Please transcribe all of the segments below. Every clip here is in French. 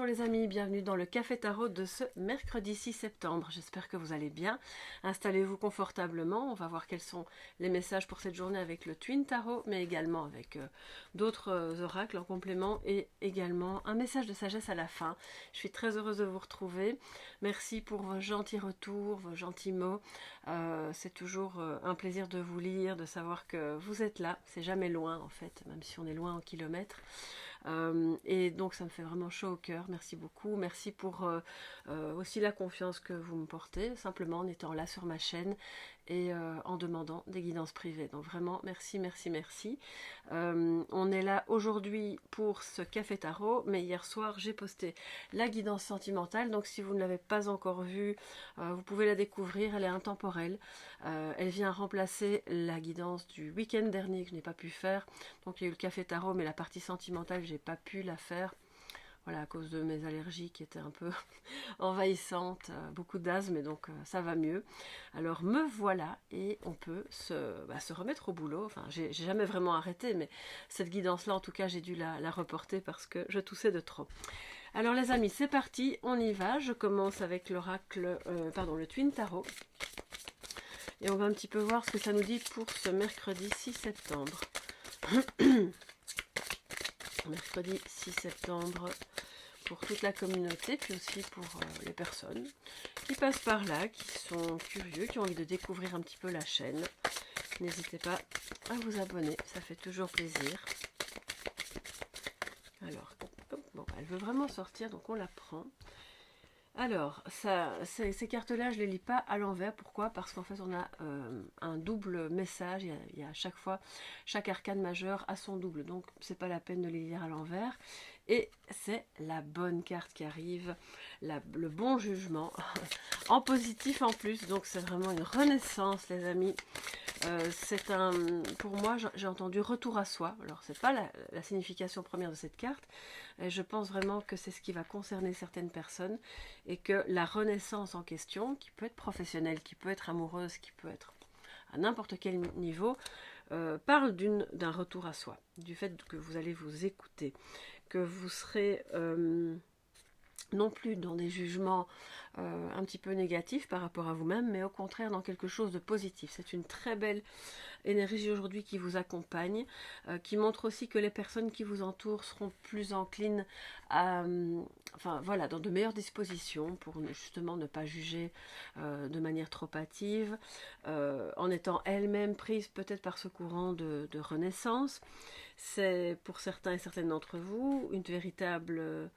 les amis, bienvenue dans le Café Tarot de ce mercredi 6 septembre. J'espère que vous allez bien. Installez-vous confortablement. On va voir quels sont les messages pour cette journée avec le Twin Tarot, mais également avec d'autres oracles en complément et également un message de sagesse à la fin. Je suis très heureuse de vous retrouver. Merci pour vos gentils retours, vos gentils mots. C'est toujours un plaisir de vous lire, de savoir que vous êtes là. C'est jamais loin en fait, même si on est loin en kilomètres. Et donc ça me fait vraiment chaud au cœur, merci beaucoup, merci pour aussi la confiance que vous me portez, simplement en étant là sur ma chaîne et en demandant des guidances privées. Donc vraiment merci, merci, merci. On est là aujourd'hui pour ce Café Tarot, mais hier soir j'ai posté la guidance sentimentale, donc si vous ne l'avez pas encore vue, vous pouvez la découvrir, elle est intemporelle. Elle vient remplacer la guidance du week-end dernier que je n'ai pas pu faire. Donc il y a eu le Café Tarot, mais la partie sentimentale, j'ai pas pu la faire. Voilà, à cause de mes allergies qui étaient un peu envahissantes, beaucoup d'asthme, et donc ça va mieux. Alors me voilà, et on peut se remettre au boulot. Enfin, j'ai jamais vraiment arrêté, mais cette guidance-là, en tout cas, j'ai dû la reporter parce que je toussais de trop. Alors les amis, c'est parti, on y va. Je commence avec l'oracle, le Twin Tarot. Et on va un petit peu voir ce que ça nous dit pour ce mercredi 6 septembre. Mercredi 6 septembre pour toute la communauté, puis aussi pour les personnes qui passent par là, qui sont curieux, qui ont envie de découvrir un petit peu la chaîne. N'hésitez pas à vous abonner, ça fait toujours plaisir. Alors, bon, elle veut vraiment sortir, donc on la prend. Alors, ces cartes-là, je ne les lis pas à l'envers. Pourquoi? Parce qu'en fait, on a un double message. Il y a à chaque fois, chaque arcane majeur a son double. Donc, c'est pas la peine de les lire à l'envers. Et c'est la bonne carte qui arrive, le bon jugement, en positif en plus. Donc, c'est vraiment une renaissance, les amis. Pour moi, j'ai entendu retour à soi. Alors, c'est pas la signification première de cette carte. Et je pense vraiment que c'est ce qui va concerner certaines personnes et que la renaissance en question, qui peut être professionnelle, qui peut être amoureuse, qui peut être à n'importe quel niveau, parle d'un retour à soi, du fait que vous allez vous écouter, que vous serez non plus dans des jugements un petit peu négatifs par rapport à vous-même, mais au contraire dans quelque chose de positif. C'est une très belle énergie aujourd'hui qui vous accompagne, qui montre aussi que les personnes qui vous entourent seront plus enclines à, dans de meilleures dispositions pour justement ne pas juger de manière trop hâtive, en étant elles-mêmes prises peut-être par ce courant de renaissance. C'est pour certains et certaines d'entre vous une véritable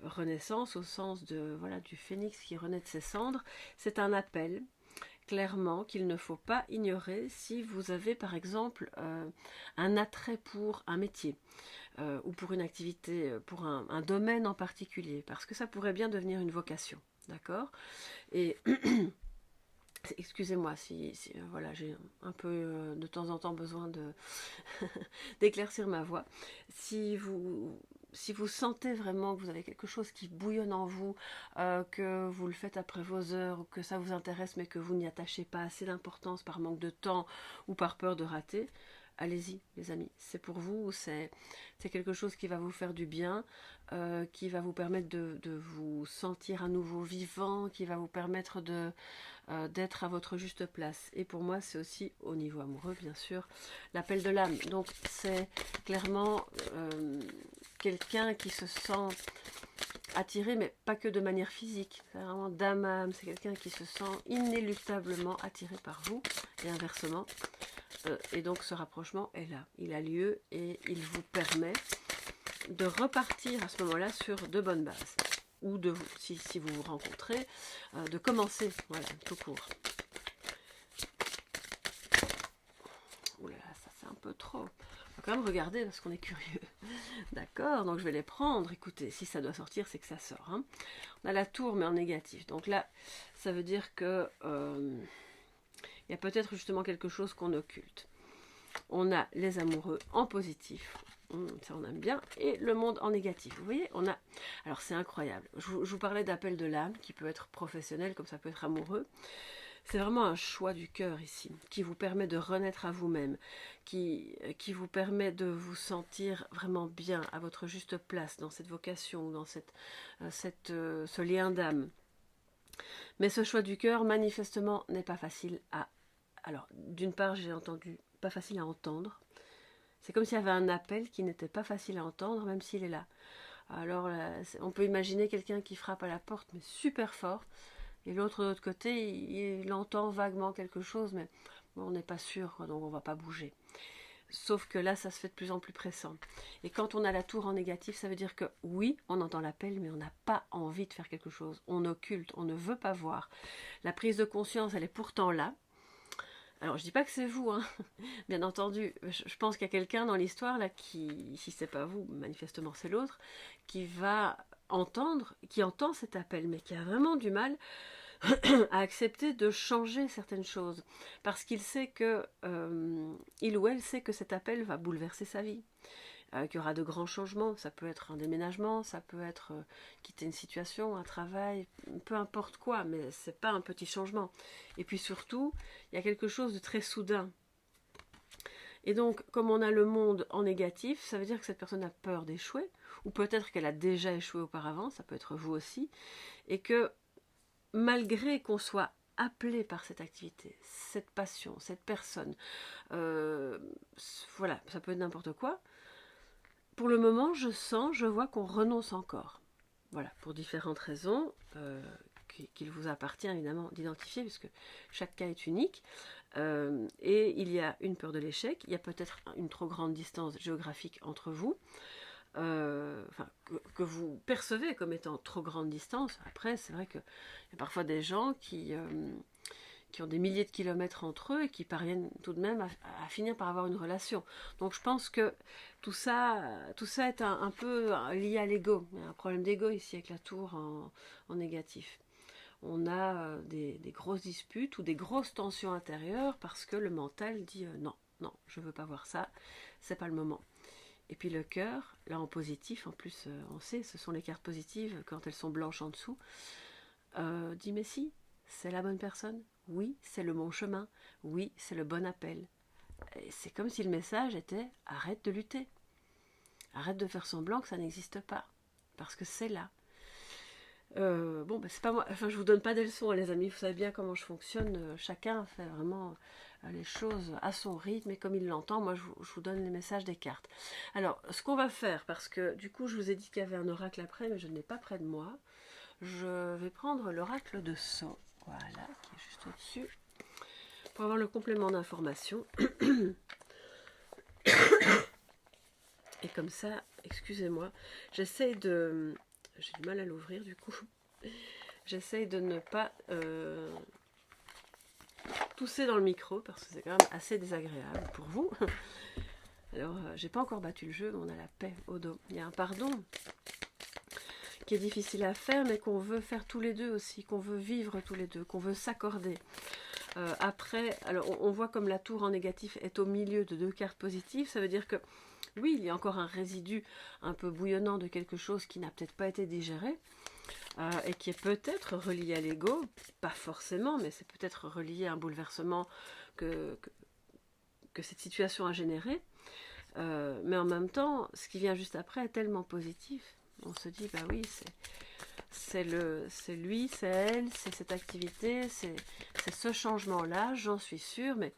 renaissance au sens du phénix qui renaît de ses cendres. C'est un appel clairement qu'il ne faut pas ignorer si vous avez par exemple un attrait pour un métier ou pour une activité, pour un domaine en particulier, parce que ça pourrait bien devenir une vocation, d'accord? Et excusez-moi si j'ai un peu de temps en temps besoin d'éclaircir ma voix. Si vous sentez vraiment que vous avez quelque chose qui bouillonne en vous, que vous le faites après vos heures, ou que ça vous intéresse mais que vous n'y attachez pas assez d'importance par manque de temps ou par peur de rater, allez-y les amis, c'est pour vous, c'est quelque chose qui va vous faire du bien, qui va vous permettre de vous sentir à nouveau vivant, qui va vous permettre d'être à votre juste place. Et pour moi, c'est aussi au niveau amoureux, bien sûr, l'appel de l'âme. Donc, c'est clairement quelqu'un qui se sent attiré, mais pas que de manière physique. C'est vraiment d'âme à âme. C'est quelqu'un qui se sent inéluctablement attiré par vous, et inversement. Et donc, ce rapprochement est là. Il a lieu et il vous permet de repartir à ce moment-là sur de bonnes bases. Ou si vous vous rencontrez, de commencer, voilà, tout court. Ouh là là, ça c'est un peu trop. On va quand même regarder parce qu'on est curieux. D'accord, donc je vais les prendre. Écoutez, si ça doit sortir, c'est que ça sort. Hein. On a la tour, mais en négatif. Donc là, ça veut dire que il y a peut-être justement quelque chose qu'on occulte. On a les amoureux en positif. Ça on aime bien, et le monde en négatif. Vous voyez, on a... Alors c'est incroyable. Je vous parlais d'appel de l'âme, qui peut être professionnel, comme ça peut être amoureux. C'est vraiment un choix du cœur ici, qui vous permet de renaître à vous-même, qui vous permet de vous sentir vraiment bien à votre juste place dans cette vocation, dans ce lien d'âme. Mais ce choix du cœur, manifestement, n'est pas facile à... Alors, d'une part, j'ai entendu pas facile à entendre. C'est comme s'il y avait un appel qui n'était pas facile à entendre, même s'il est là. Alors, là, on peut imaginer quelqu'un qui frappe à la porte, mais super fort. Et l'autre, de l'autre côté, il entend vaguement quelque chose, mais bon, on n'est pas sûr, donc on ne va pas bouger. Sauf que là, ça se fait de plus en plus pressant. Et quand on a la tour en négatif, ça veut dire que oui, on entend l'appel, mais on n'a pas envie de faire quelque chose. On occulte, on ne veut pas voir. La prise de conscience, elle est pourtant là. Alors, je dis pas que c'est vous, hein. Bien entendu. Je pense qu'il y a quelqu'un dans l'histoire, là, qui, si c'est pas vous, manifestement c'est l'autre, qui va entendre, qui entend cet appel, mais qui a vraiment du mal à accepter de changer certaines choses. Parce qu'il sait que, il ou elle sait que cet appel va bouleverser sa vie. Qu'il y aura de grands changements, ça peut être un déménagement, ça peut être quitter une situation, un travail, peu importe quoi, mais c'est pas un petit changement. Et puis surtout, il y a quelque chose de très soudain. Et donc, comme on a le monde en négatif, ça veut dire que cette personne a peur d'échouer, ou peut-être qu'elle a déjà échoué auparavant, ça peut être vous aussi, et que malgré qu'on soit appelé par cette activité, cette passion, cette personne, voilà, ça peut être n'importe quoi, pour le moment, je vois qu'on renonce encore. Voilà, pour différentes raisons qu'il vous appartient évidemment d'identifier, puisque chaque cas est unique. Et il y a une peur de l'échec, il y a peut-être une trop grande distance géographique entre vous, que vous percevez comme étant trop grande distance. Après, c'est vrai qu'il y a parfois des gens qui ont des milliers de kilomètres entre eux et qui parviennent tout de même à finir par avoir une relation. Donc je pense que tout ça est un peu lié à l'ego. Il y a un problème d'ego ici avec la tour en négatif. On a des grosses disputes ou des grosses tensions intérieures parce que le mental dit non, non, je ne veux pas voir ça, c'est pas le moment. Et puis le cœur, là en positif, en plus on sait, ce sont les cartes positives quand elles sont blanches en dessous, dit mais si, c'est la bonne personne, oui, c'est le bon chemin, oui, c'est le bon appel. Et c'est comme si le message était arrête de lutter, arrête de faire semblant que ça n'existe pas, parce que c'est là. Bon, c'est pas moi, enfin je vous donne pas des leçons, les amis, vous savez bien comment je fonctionne, chacun fait vraiment les choses à son rythme et comme il l'entend. Moi je vous donne les messages des cartes. Alors ce qu'on va faire, parce que du coup je vous ai dit qu'il y avait un oracle après, mais je ne l'ai pas près de moi, je vais prendre l'oracle de Sceaux, voilà, qui est juste au-dessus, pour avoir le complément d'information. Et comme ça, excusez-moi, j'essaye de... J'ai du mal à l'ouvrir du coup. J'essaye de ne pas tousser dans le micro parce que c'est quand même assez désagréable pour vous. Alors, j'ai pas encore battu le jeu, mais on a la paix au dos. Il y a un pardon qui est difficile à faire, mais qu'on veut faire tous les deux aussi, qu'on veut vivre tous les deux, qu'on veut s'accorder. Après, alors on voit comme la tour en négatif est au milieu de deux cartes positives, ça veut dire que oui, il y a encore un résidu un peu bouillonnant de quelque chose qui n'a peut-être pas été digéré et qui est peut-être relié à l'ego, pas forcément, mais c'est peut-être relié à un bouleversement que cette situation a généré. Mais en même temps, ce qui vient juste après est tellement positif. On se dit, bah oui, c'est lui, c'est elle, c'est cette activité, c'est ce changement-là, j'en suis sûre, mais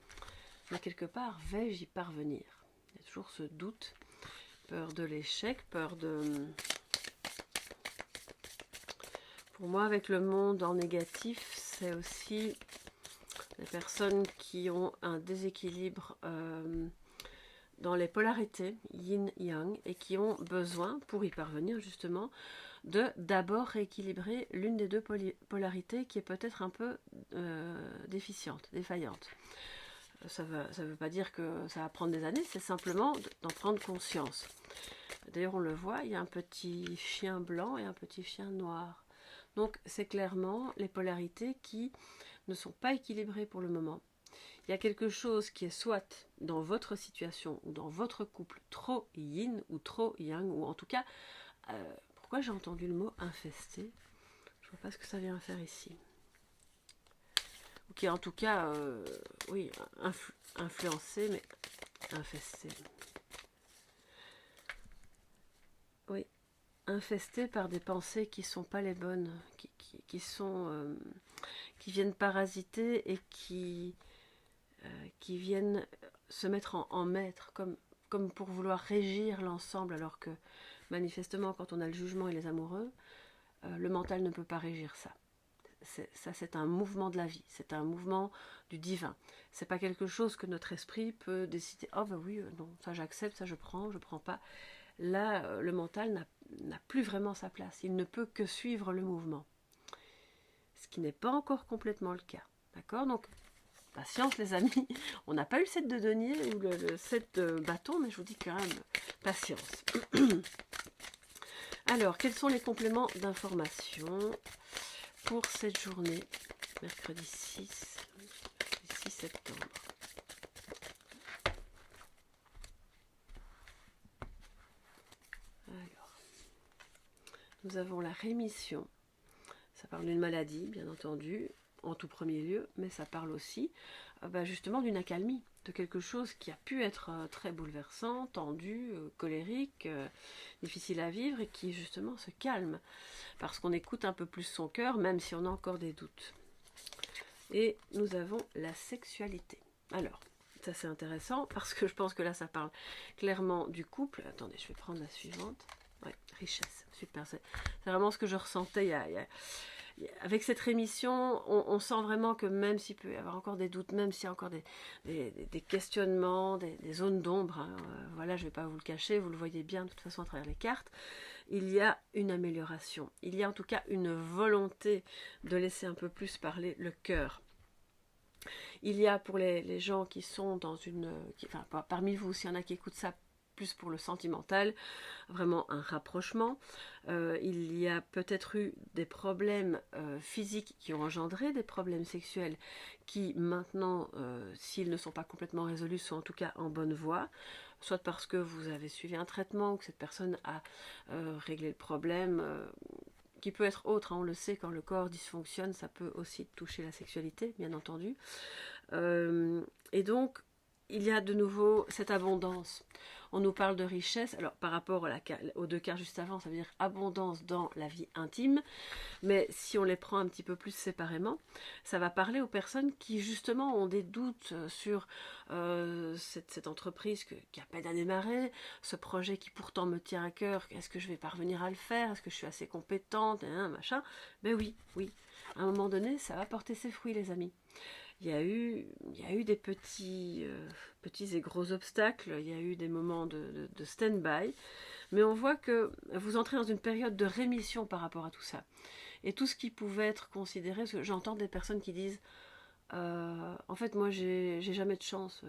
quelque part, vais-je y parvenir? Il y a toujours ce doute, peur de l'échec, peur de... Pour moi, avec le monde en négatif, c'est aussi les personnes qui ont un déséquilibre dans les polarités, yin-yang, et qui ont besoin, pour y parvenir justement, de d'abord rééquilibrer l'une des deux polarités qui est peut-être un peu déficiente, défaillante. Ça veut pas dire que ça va prendre des années, c'est simplement d'en prendre conscience. D'ailleurs, on le voit, il y a un petit chien blanc et un petit chien noir. Donc, c'est clairement les polarités qui ne sont pas équilibrées pour le moment. Il y a quelque chose qui est soit dans votre situation ou dans votre couple trop yin ou trop yang, ou en tout cas, pourquoi j'ai entendu le mot infesté? Je ne vois pas ce que ça vient faire ici. Ou qui est en tout cas, oui, influencé, mais infesté. Oui, infesté par des pensées qui sont pas les bonnes, qui viennent parasiter et qui viennent se mettre en maître, comme pour vouloir régir l'ensemble, alors que manifestement, quand on a le jugement et les amoureux, le mental ne peut pas régir ça. Ça, c'est un mouvement de la vie, c'est un mouvement du divin. C'est pas quelque chose que notre esprit peut décider. Oh ben oui, non, ça j'accepte, ça je prends pas. Là, le mental n'a plus vraiment sa place. Il ne peut que suivre le mouvement. Ce qui n'est pas encore complètement le cas. D'accord? Donc, patience les amis. On n'a pas eu le 7 de denier ou le 7 de bâton, mais je vous dis quand même, patience. Alors, quels sont les compléments d'information pour cette journée, mercredi 6 septembre. Alors, nous avons la rémission. Ça parle d'une maladie, bien entendu, en tout premier lieu, mais ça parle aussi justement d'une accalmie, de quelque chose qui a pu être très bouleversant, tendu, colérique, difficile à vivre et qui justement se calme parce qu'on écoute un peu plus son cœur, même si on a encore des doutes. Et nous avons la sexualité. Alors, ça c'est intéressant parce que je pense que là ça parle clairement du couple. Attendez, je vais prendre la suivante. Ouais, richesse, super. C'est vraiment ce que je ressentais avec cette rémission. On sent vraiment que même s'il peut y avoir encore des doutes, même s'il y a encore des questionnements, des zones d'ombre, hein, voilà, je ne vais pas vous le cacher, vous le voyez bien de toute façon à travers les cartes, il y a une amélioration. Il y a en tout cas une volonté de laisser un peu plus parler le cœur. Il y a pour les gens qui sont dans parmi vous, s'il y en a qui écoutent ça plus pour le sentimental, vraiment un rapprochement. Il y a peut-être eu des problèmes physiques qui ont engendré des problèmes sexuels qui maintenant, s'ils ne sont pas complètement résolus, sont en tout cas en bonne voie, soit parce que vous avez suivi un traitement ou que cette personne a réglé le problème, qui peut être autre, hein, on le sait, quand le corps dysfonctionne, ça peut aussi toucher la sexualité, bien entendu. Et donc, il y a de nouveau cette abondance. On nous parle de richesse, alors par rapport aux deux cartes juste avant, ça veut dire abondance dans la vie intime, mais si on les prend un petit peu plus séparément, ça va parler aux personnes qui justement ont des doutes sur cette entreprise qui a peine à démarrer, ce projet qui pourtant me tient à cœur, est-ce que je vais parvenir à le faire, est-ce que je suis assez compétente, machin. Ben oui, à un moment donné, ça va porter ses fruits les amis. Il y a eu des petits et gros obstacles, il y a eu des moments de stand-by, mais on voit que vous entrez dans une période de rémission par rapport à tout ça. Et tout ce qui pouvait être considéré, parce que j'entends des personnes qui disent en fait moi j'ai jamais de chance,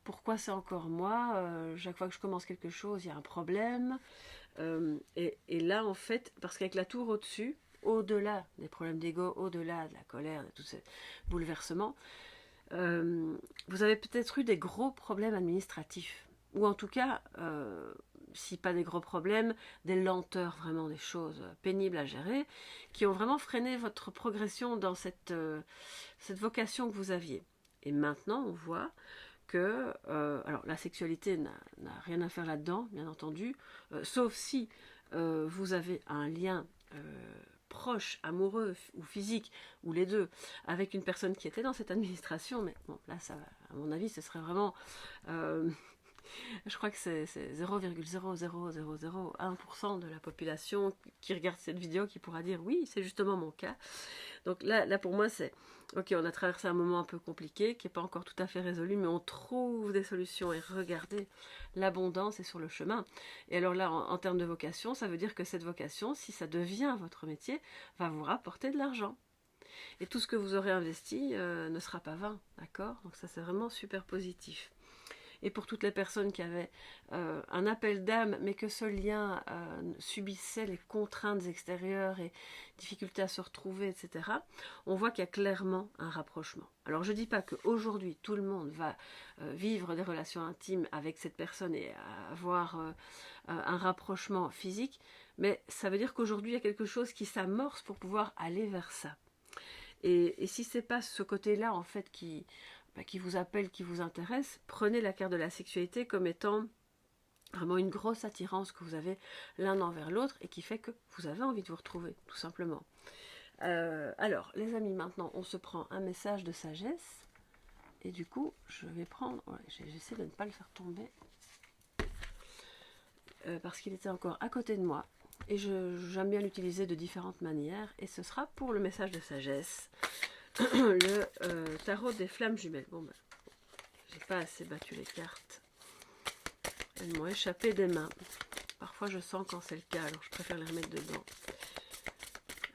pourquoi c'est encore moi, chaque fois que je commence quelque chose il y a un problème, et là en fait, parce qu'avec la tour au-dessus, au-delà des problèmes d'ego, au-delà de la colère, de tous ces bouleversements, vous avez peut-être eu des gros problèmes administratifs, ou en tout cas, si pas des gros problèmes, des lenteurs, vraiment des choses pénibles à gérer, qui ont vraiment freiné votre progression dans cette vocation que vous aviez. Et maintenant, on voit que, alors la sexualité n'a rien à faire là-dedans, bien entendu, sauf si vous avez un lien proche, amoureux ou physique, ou les deux, avec une personne qui était dans cette administration, mais bon, là, ça, à mon avis, ce serait vraiment... je crois que c'est 0,00001% de la population qui regarde cette vidéo qui pourra dire oui, c'est justement mon cas. Donc là pour moi, c'est ok, on a traversé un moment un peu compliqué, qui n'est pas encore tout à fait résolu, mais on trouve des solutions et regardez, l'abondance est sur le chemin. Et alors là, en termes de vocation, ça veut dire que cette vocation, si ça devient votre métier, va vous rapporter de l'argent. Et tout ce que vous aurez investi ne sera pas vain, d'accord? Donc ça, c'est vraiment super positif. Et pour toutes les personnes qui avaient un appel d'âme, mais que ce lien subissait les contraintes extérieures et difficultés à se retrouver, etc., on voit qu'il y a clairement un rapprochement. Alors je ne dis pas qu'aujourd'hui, tout le monde va vivre des relations intimes avec cette personne et avoir un rapprochement physique, mais ça veut dire qu'aujourd'hui, il y a quelque chose qui s'amorce pour pouvoir aller vers ça. Et si c'est pas ce côté-là, en fait, qui vous appelle, qui vous intéresse, prenez la carte de la sexualité comme étant vraiment une grosse attirance que vous avez l'un envers l'autre et qui fait que vous avez envie de vous retrouver, tout simplement. Alors, les amis, maintenant, on se prend un message de sagesse. Et du coup, je vais prendre... Ouais, j'essaie de ne pas le faire tomber. Parce qu'il était encore à côté de moi. Et j'aime bien l'utiliser de différentes manières. Et ce sera pour le message de sagesse. Le tarot des flammes jumelles. Bon, ben, j'ai pas assez battu les cartes. Elles m'ont échappé des mains. Parfois, je sens quand c'est le cas. Alors, je préfère les remettre dedans.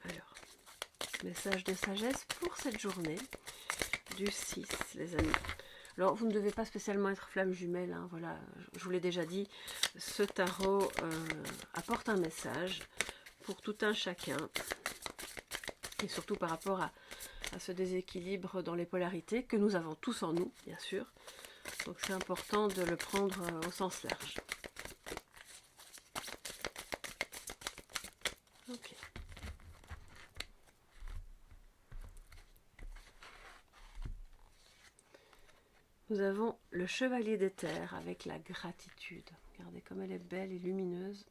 Alors, message de sagesse pour cette journée du 6, les amis. Alors, vous ne devez pas spécialement être flamme jumelle, hein, voilà, je vous l'ai déjà dit, ce tarot apporte un message pour tout un chacun, et surtout par rapport à ce déséquilibre dans les polarités que nous avons tous en nous, bien sûr. Donc c'est important de le prendre au sens large. Ok. Nous avons le chevalier des terres avec la gratitude. Regardez comme elle est belle et lumineuse.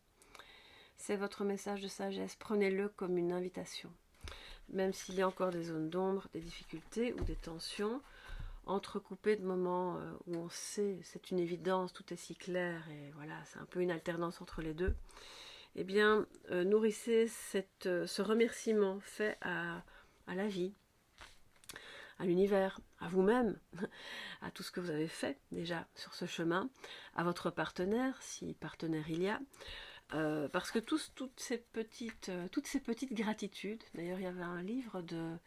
C'est votre message de sagesse. Prenez-le comme une invitation. Même s'il y a encore des zones d'ombre, des difficultés ou des tensions, entrecoupées de moments où on sait, c'est une évidence, tout est si clair et voilà, c'est un peu une alternance entre les deux. Eh bien, nourrissez ce remerciement fait à la vie, à l'univers, à vous-même, à tout ce que vous avez fait déjà sur ce chemin, à votre partenaire, si partenaire il y a, parce que toutes ces petites gratitudes, d'ailleurs il y avait un livre de,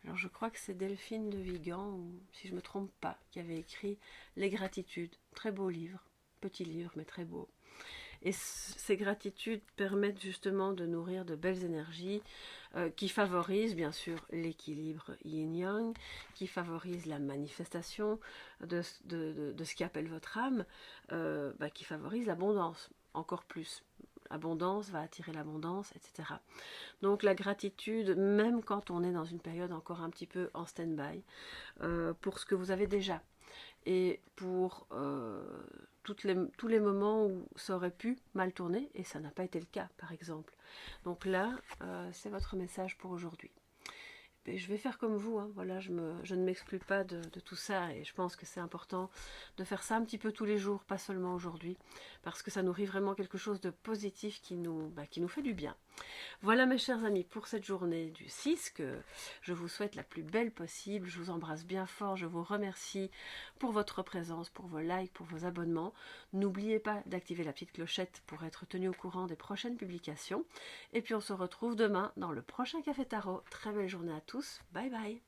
alors je crois que c'est Delphine de Vigan, ou si je ne me trompe pas, qui avait écrit Les gratitudes, très beau livre, petit livre mais très beau. Et ces gratitudes permettent justement de nourrir de belles énergies qui favorisent bien sûr l'équilibre yin-yang, qui favorisent la manifestation de ce qui appelle votre âme, qui favorise l'abondance, encore plus. L'abondance va attirer l'abondance, etc. Donc la gratitude, même quand on est dans une période encore un petit peu en stand-by, pour ce que vous avez déjà. Et pour tous les moments où ça aurait pu mal tourner, et ça n'a pas été le cas, par exemple. Donc là, c'est votre message pour aujourd'hui. Et je vais faire comme vous, hein. Voilà, je ne m'exclus pas de tout ça, et je pense que c'est important de faire ça un petit peu tous les jours, pas seulement aujourd'hui, parce que ça nourrit vraiment quelque chose de positif qui nous fait du bien. Voilà mes chers amis pour cette journée du 6 que je vous souhaite la plus belle possible. Je vous embrasse bien fort, je vous remercie pour votre présence, pour vos likes, pour vos abonnements. N'oubliez pas d'activer la petite clochette pour être tenu au courant des prochaines publications. Et puis on se retrouve demain dans le prochain Café Tarot. Très belle journée à tous, bye bye.